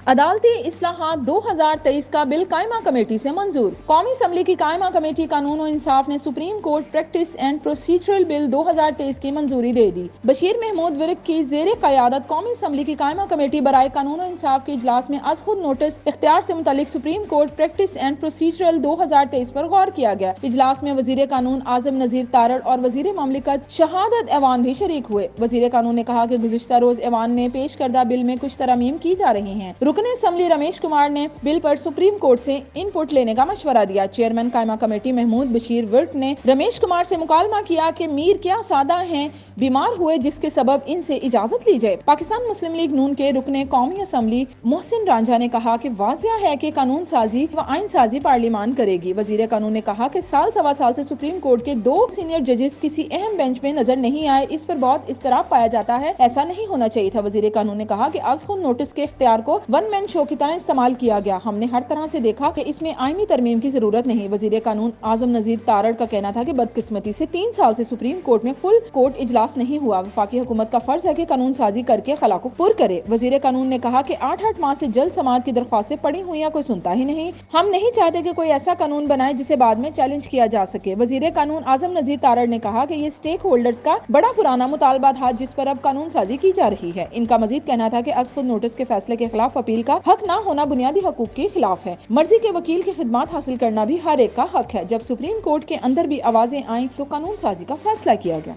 عدالتی اصلاحات 2023 کا بل قائمہ کمیٹی سے منظور۔ قومی اسمبلی کی قائمہ کمیٹی قانون و انصاف نے supreme court practice and procedural bill 2023 کی منظوری دے دی۔ بشیر محمود ورک کی زیر قیادت قومی اسمبلی کی قائمہ کمیٹی برائے قانون و انصاف کے اجلاس میں از خود نوٹس اختیار سے متعلق supreme court practice and procedural 2023 پر غور کیا گیا۔ اجلاس میں وزیر قانون اعظم نذیر تارڑ اور وزیر مملکت شہادت ایوان بھی شریک ہوئے۔ وزیر قانون نے کہا کہ گزشتہ روز ایوان میں پیش کردہ بل میں کچھ ترامیم کی جا رہی ہیں۔ رکن اسمبلی رمیش کمار نے بل پر سپریم کورٹ سے ان پٹ لینے کا مشورہ دیا۔ چیئرمین قائمہ کمیٹی محمود بشیر ورک نے رمیش کمار سے مکالمہ کیا کہ میر کیا سادہ ہیں بیمار ہوئے جس کے سبب ان سے اجازت لی جائے۔ پاکستان مسلم لیگ نون کے رکن قومی اسمبلی محسن رانجھا نے کہا کہ واضح ہے کہ قانون سازی و آئین سازی پارلیمان کرے گی۔ وزیر قانون نے کہا کہ سال سوا سال سے سپریم کورٹ کے 2 سینئر ججز کسی اہم بینچ میں نظر نہیں آئے، اس پر بہت اضطراب پایا جاتا ہے، ایسا نہیں ہونا چاہیے تھا۔ وزیر قانون نے کہا کہ از خود نوٹس کے اختیار کو ون مین شو کی طرح استعمال کیا گیا، ہم نے ہر طرح سے دیکھا کہ اس میں آئینی ترمیم کی ضرورت نہیں۔ وزیر قانون اعظم نذیر تارڑ کا کہنا تھا کہ بدقسمتی سے 3 سال سے سپریم کورٹ میں فل کورٹ اجلاس نہیں ہوا، وفاقی حکومت کا فرض ہے کہ قانون سازی کر کے خلا کو پر کرے۔ وزیر قانون نے کہا کہ 8 ماہ سے جلد سماعت کی درخواستیں پڑی ہوئی ہیں، کوئی سنتا ہی نہیں، ہم نہیں چاہتے کہ کوئی ایسا قانون بنائے جسے بعد میں چیلنج کیا جا سکے۔ وزیر قانون اعظم نذیر تارڑ نے کہا کہ یہ سٹیک ہولڈرز کا بڑا پرانا مطالبہ تھا جس پر اب قانون سازی کی جا رہی ہے۔ ان کا مزید کہنا تھا کہ از خود نوٹس کے فیصلے کے خلاف اپیل کا حق نہ ہونا بنیادی حقوق کے خلاف ہے، مرضی کے وکیل کی خدمات حاصل کرنا بھی ہر ایک کا حق ہے۔ جب سپریم کورٹ کے اندر بھی آوازیں آئیں تو قانون سازی کا فیصلہ کیا گیا۔